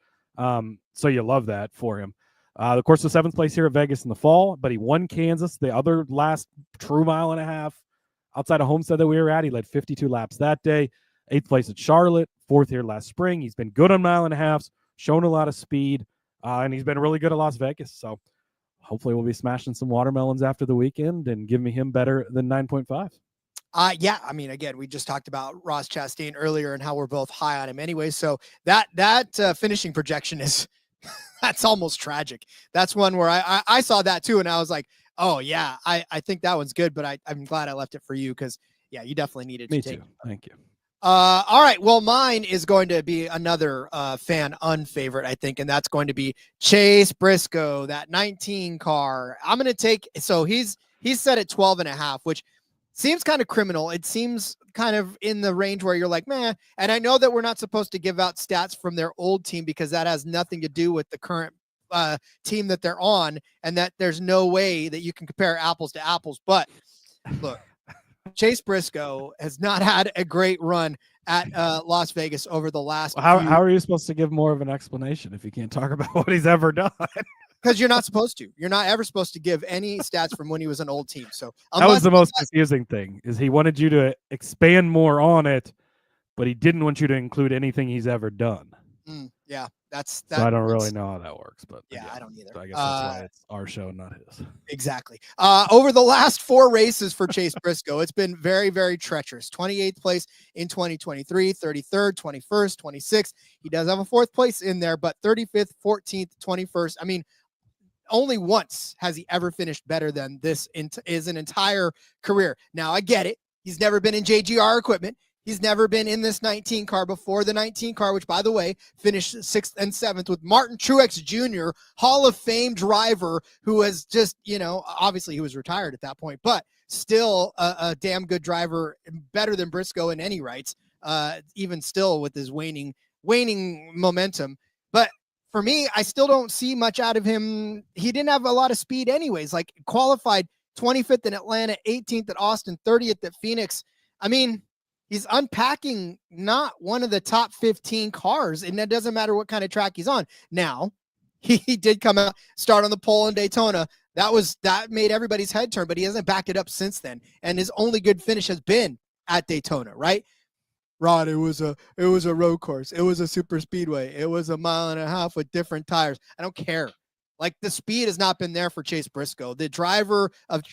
So you love that for him. Of course, the 7th place here at Vegas in the fall, but he won Kansas, the other last true mile and a half outside of Homestead that we were at. He led 52 laps that day. 8th place at Charlotte, 4th here last spring. He's been good on mile and a halves, shown a lot of speed, and he's been really good at Las Vegas. So hopefully we'll be smashing some watermelons after the weekend and giving him better than 9.5. Yeah, I mean, again, we just talked about Ross Chastain earlier and how we're both high on him anyway. So that finishing projection is that's almost tragic. That's one where I saw that too, and I was like, oh yeah, I think that one's good, but I'm glad I left it for you because yeah, you definitely needed to take. Me too. Thank you. All right. Well, mine is going to be another fan unfavorite, I think, and that's going to be Chase Briscoe, that 19 car. I'm going to take. So he's set at 12.5, which seems kind of criminal. It seems kind of in the range where you're like, meh. And I know that we're not supposed to give out stats from their old team because that has nothing to do with the current team that they're on, and that there's no way that you can compare apples to apples. But look, Chase Briscoe has not had a great run at Las Vegas over the last. How are you supposed to give more of an explanation if you can't talk about what he's ever done? Because you're not supposed to. You're not ever supposed to give any stats from when he was an old team. So that was the most confusing thing, is he wanted you to expand more on it, but he didn't want you to include anything he's ever done. Yeah, that's. So I don't really know how that works, but yeah, I don't either. So I guess that's why it's our show, not his. Exactly. Over the last 4 races for Chase Briscoe, it's been very, very treacherous. 28th place in 2023, 33rd, 21st, 26th. He does have a 4th place in there, but 35th, 14th, 21st. I mean, only once has he ever finished better than this is an entire career. Now, I get it. He's never been in JGR equipment. He's never been in this 19 car before. The 19 car, which, by the way, finished 6th and 7th with Martin Truex Jr., Hall of Fame driver, who was just, obviously he was retired at that point, but still a damn good driver, better than Briscoe in any rights, even still with his waning momentum. But for me, I still don't see much out of him. He didn't have a lot of speed anyways, like qualified 25th in Atlanta, 18th at Austin, 30th at Phoenix. I mean, he's unpacking not one of the top 15 cars, and it doesn't matter what kind of track he's on. Now, he did come out, start on the pole in Daytona. That made everybody's head turn, but he hasn't backed it up since then. And his only good finish has been at Daytona, right? Rod, it was a road course. It was a super speedway. It was a 1.5 miles with different tires. I don't care. Like, the speed has not been there for Chase Briscoe. The driver of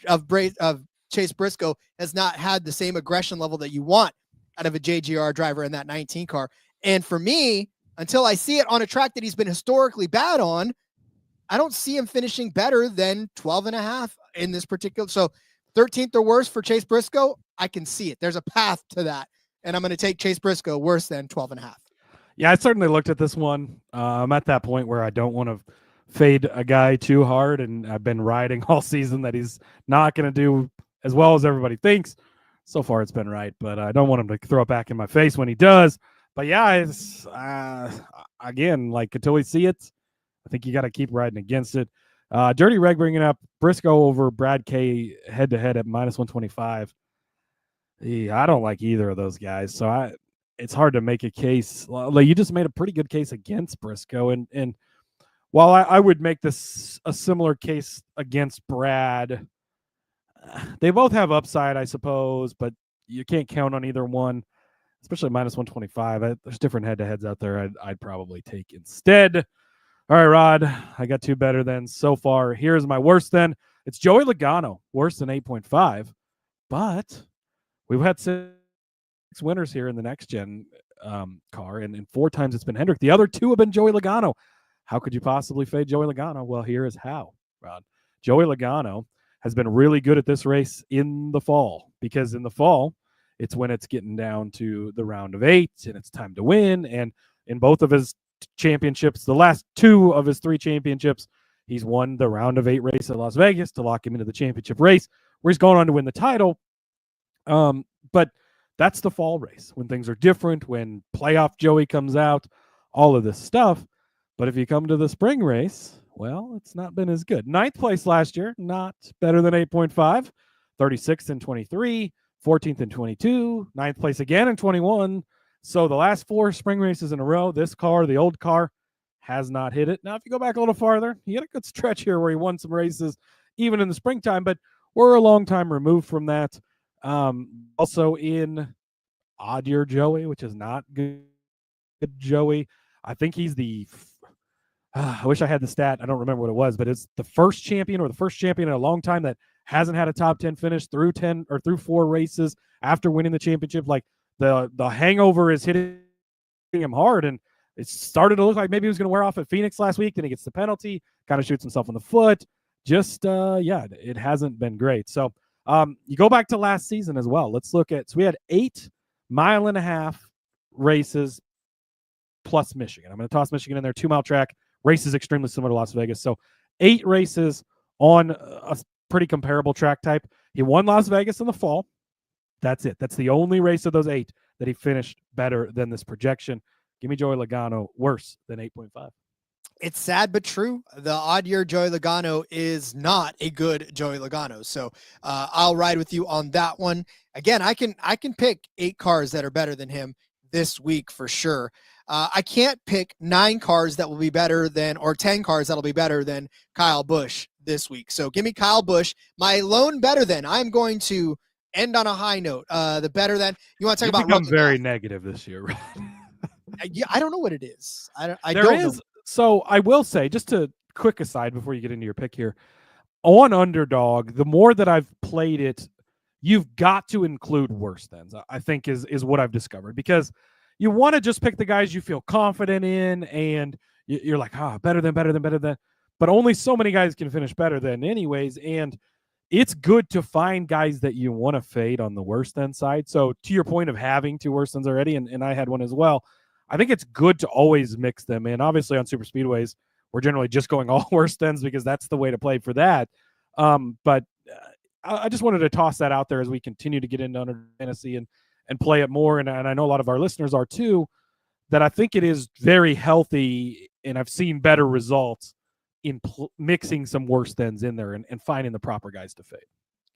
Chase Briscoe has not had the same aggression level that you want out of a JGR driver in that 19 car. And for me, until I see it on a track that he's been historically bad on, I don't see him finishing better than 12.5 in this particular. So 13th or worse for Chase Briscoe, I can see it. There's a path to that. And I'm going to take Chase Briscoe worse than 12.5. Yeah, I certainly looked at this one. I'm at that point where I don't want to fade a guy too hard, and I've been riding all season that he's not going to do as well as everybody thinks. So far, it's been right, but I don't want him to throw it back in my face when he does. But yeah, it's again, like, until we see it, I think you got to keep riding against it. Dirty Reg bringing up Briscoe over Brad K head-to-head at -125. I don't like either of those guys, so it's hard to make a case. Like, you just made a pretty good case against Briscoe, and while I would make this a similar case against Brad, they both have upside, I suppose, but you can't count on either one, especially -125. There's different head-to-heads out there I'd probably take instead. All right, Rod, I got 2 better than so far. Here's my worst then. It's Joey Logano, worse than 8.5, but we've had 6 winners here in the next-gen car, and 4 times it's been Hendrick. The other 2 have been Joey Logano. How could you possibly fade Joey Logano? Well, here is how, Rod. Joey Logano has been really good at this race in the fall, because in the fall, it's when it's getting down to the round of 8, and it's time to win. And in both of his championships, the last 2 of his 3 championships, he's won the round of 8 race at Las Vegas to lock him into the championship race, where he's going on to win the title. But that's the fall race, when things are different, when playoff Joey comes out, all of this stuff. But if you come to the spring race, well, it's not been as good. 9th place last year, not better than 8.5. 36th in 23, 14th in 22, 9th place again in 21. So the last 4 spring races in a row, this car, the old car, has not hit it. Now, if you go back a little farther, he had a good stretch here where he won some races even in the springtime, but we're a long time removed from that. Also in odd year Joey, which is not good Joey. I think he's I wish I had the stat. I don't remember what it was, but it's the first champion in a long time that hasn't had a top 10 finish through 4 races after winning the championship. Like, the hangover is hitting him hard, and it started to look like maybe he was going to wear off at Phoenix last week. Then he gets the penalty, kind of shoots himself in the foot. Just, it hasn't been great. So you go back to last season as well. Let's look at, so we had 8 1.5 races plus Michigan. I'm going to toss Michigan in there. 2-mile track. Race is extremely similar to Las Vegas. So 8 races on a pretty comparable track type. He won Las Vegas in the fall. That's it. That's the only race of those 8 that he finished better than this projection. Give me Joey Logano worse than 8.5. It's sad but true. The odd year Joey Logano is not a good Joey Logano. So I'll ride with you on that one. Again, I can pick 8 cars that are better than him this week for sure. I can't pick 9 cars that will be better than, or 10 cars that'll be better than KyleBusch this week. So give me KyleBusch, my lone better than. I'm going to end on a high note. The better than, you want to talk about? Become very negative this year. Yeah, I don't know what it is. I There don't is. know. So I will say, just a quick aside before you get into your pick here, on Underdog, the more that I've played it, you've got to include worse thans, I think is what I've discovered, because you want to just pick the guys you feel confident in, and you're like, better than, but only so many guys can finish better than anyways, and it's good to find guys that you want to fade on the worse than side. So to your point of having 2 worse thans already, and I had one as well, I think it's good to always mix them in. Obviously, on super speedways, we're generally just going all worse thans because that's the way to play for that. But I just wanted to toss that out there as we continue to get into Underdog Fantasy and play it more. And I know a lot of our listeners are too, that I think it is very healthy, and I've seen better results in mixing some worse thans in there and finding the proper guys to fade.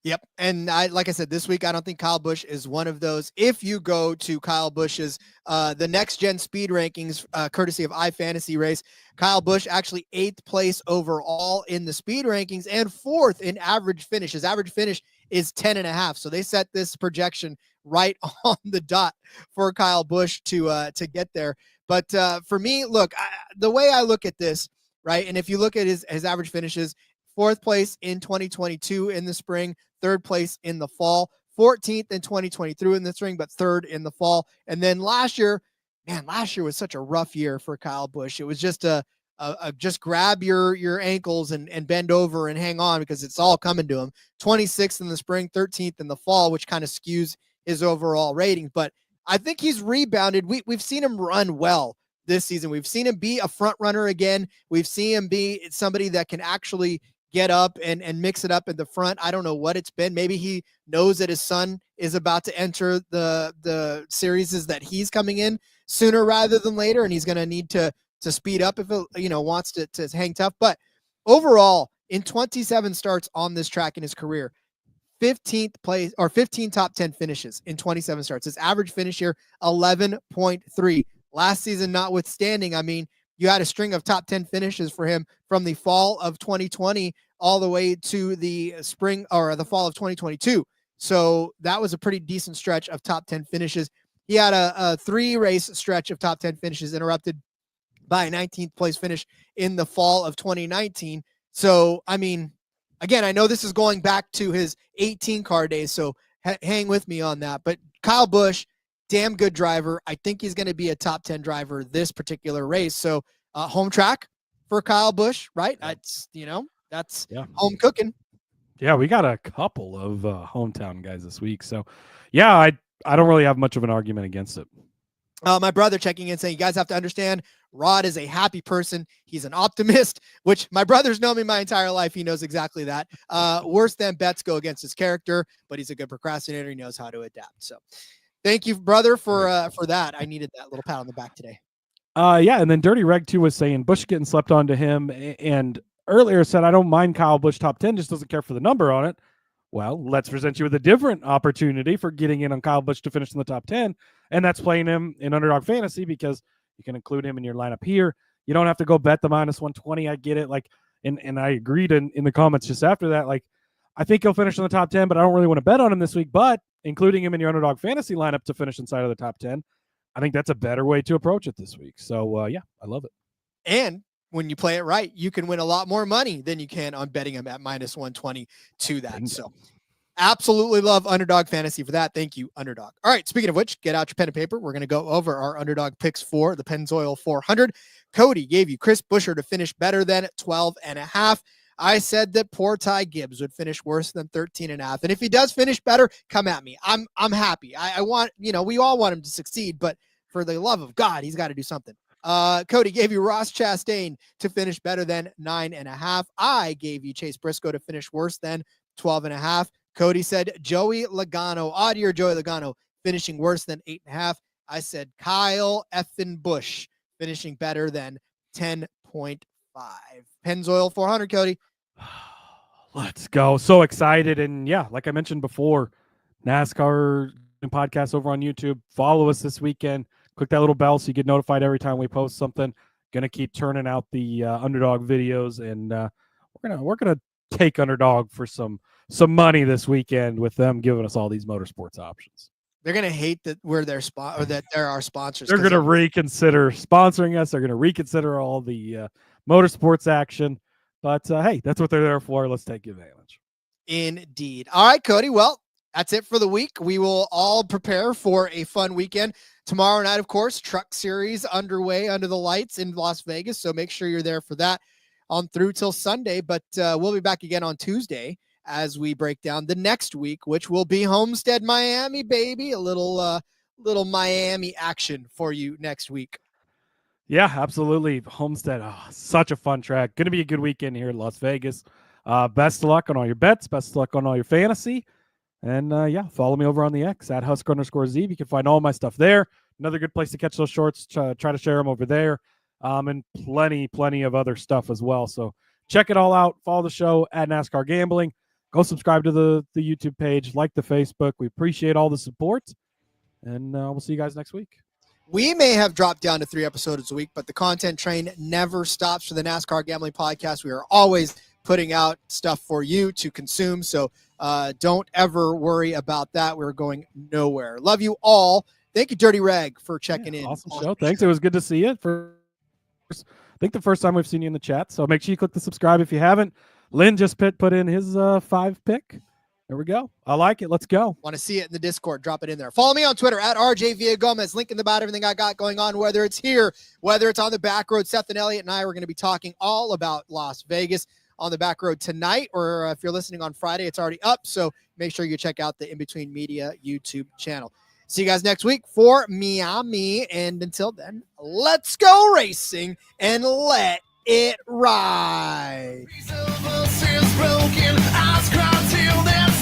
Yep. And like I said, this week, I don't think KyleBusch is one of those. If you go to KyleBusch's, the next gen speed rankings, courtesy of iFantasy Race, KyleBusch actually 8th place overall in the speed rankings and 4th in average finish. His average finish is 10.5. So they set this projection right on the dot for KyleBusch to get there. But for me, look, the way I look at this, right. And if you look at his average finishes, 4th place in 2022 in the spring, 3rd place in the fall, 14th in 2023 in the spring, but 3rd in the fall. And then last year was such a rough year for KyleBusch. It was just just grab your ankles and bend over and hang on because it's all coming to him. 26th in the spring, 13th in the fall, which kind of skews his overall rating. But I think he's rebounded. We've seen him run well this season. We've seen him be a front runner again. We've seen him be somebody that can actually get up and mix it up in the front. I don't know what it's been. Maybe he knows that his son is about to enter the series that he's coming in sooner rather than later, and he's going to need to speed up if it, wants to hang tough. But overall, in 27 starts on this track in his career, 15th place or 15 top 10 finishes in 27 starts. His average finish here, 11.3. Last season notwithstanding, I mean, you had a string of top 10 finishes for him from the fall of 2020 all the way to the spring or the fall of 2022. So that was a pretty decent stretch of top 10 finishes. He had a 3-race stretch of top 10 finishes interrupted by a 19th place finish in the fall of 2019. So, I mean, again, I know this is going back to his 18 car days, so hang with me on that. But KyleBusch, damn good driver. I think he's going to be a top 10 driver this particular race. So home track for KyleBusch, right? That's, that's home cooking. Yeah, we got a couple of hometown guys this week. So, yeah, I don't really have much of an argument against it. My brother checking in saying, you guys have to understand, Rod is a happy person. He's an optimist, which my brother's known me my entire life. He knows exactly that. Worse than bets go against his character, but he's a good procrastinator. He knows how to adapt. So thank you, brother, for that. I needed that little pat on the back today. Yeah, and then Dirty Reg 2 was saying Busch getting slept onto him, and earlier said, I don't mind KyleBusch top 10, just doesn't care for the number on it. Well, let's present you with a different opportunity for getting in on KyleBusch to finish in the top 10, and that's playing him in Underdog Fantasy because you can include him in your lineup here. You don't have to go bet the minus 120. I get it. And I agreed in the comments just after that. I think he'll finish in the top 10, but I don't really want to bet on him this week. But including him in your Underdog Fantasy lineup to finish inside of the top 10, I think that's a better way to approach it this week. So, yeah, I love it. And when you play it right, you can win a lot more money than you can on betting him at minus 120 to that. So absolutely love Underdog Fantasy for that. Thank you, Underdog. All right, speaking of which, get out your pen and paper. We're going to go over our Underdog picks for the Pennzoil 400. Cody gave you Chris Buescher to finish better than 12.5. I said that poor Ty Gibbs would finish worse than 13.5. And if he does finish better, come at me. I'm happy. I want, we all want him to succeed, but for the love of God, he's got to do something. Cody gave you Ross Chastain to finish better than 9.5. I gave you Chase Briscoe to finish worse than 12.5. Cody said Joey Logano, odd year Joey Logano, finishing worse than 8.5. I said KyleBusch finishing better than 10.5. Pennzoil 400, Cody. Let's go. So excited. And yeah, like I mentioned before, NASCAR podcast over on YouTube. Follow us this weekend. Click that little bell so you get notified every time we post something. Gonna keep turning out the Underdog videos, and we're gonna take Underdog for some money this weekend with them giving us all these motorsports options. They're gonna hate that we're their spot or that they're our sponsors. They're gonna reconsider sponsoring us. They're gonna reconsider all the motorsports action. But hey, that's what they're there for. Let's take advantage. Indeed. All right, Cody. Well, that's it for the week. We will all prepare for a fun weekend. Tomorrow night, of course, Truck Series underway under the lights in Las Vegas. So make sure you're there for that on through till Sunday. But we'll be back again on Tuesday as we break down the next week, which will be Homestead Miami, baby. A little Miami action for you next week. Yeah, absolutely. Homestead, such a fun track. Going to be a good weekend here in Las Vegas. Best of luck on all your bets. Best of luck on all your fantasy. And yeah, follow me over on the X at Husker_Zeeb. You can find all my stuff there. Another good place to catch those shorts. Try to share them over there. And plenty of other stuff as well. So check it all out. Follow the show at NASCAR Gambling. Go subscribe to the YouTube page. Like the Facebook. We appreciate all the support. And we'll see you guys next week. We may have dropped down to 3 episodes a week, but the content train never stops for the NASCAR Gambling Podcast. We are always putting out stuff for you to consume. So don't ever worry about that. We're going nowhere. Love you all. Thank you, Dirty Rag, for checking in. Awesome show. Thanks. It was good to see you. I think the first time we've seen you in the chat. So make sure you click the subscribe if you haven't. Lynn just put in his 5 pick. There we go. I like it. Let's go. Want to see it in the Discord? Drop it in there. Follow me on Twitter at RJ Villagomez. Link in about everything I got going on, whether it's here, whether it's on the back road. Seth and Elliott and I are going to be talking all about Las Vegas on the back road tonight, or if you're listening on Friday, it's already up. So make sure you check out the In Between Media YouTube channel. See you guys next week for Miami. And until then, let's go racing and let it ride. Broken, eyes cry till there's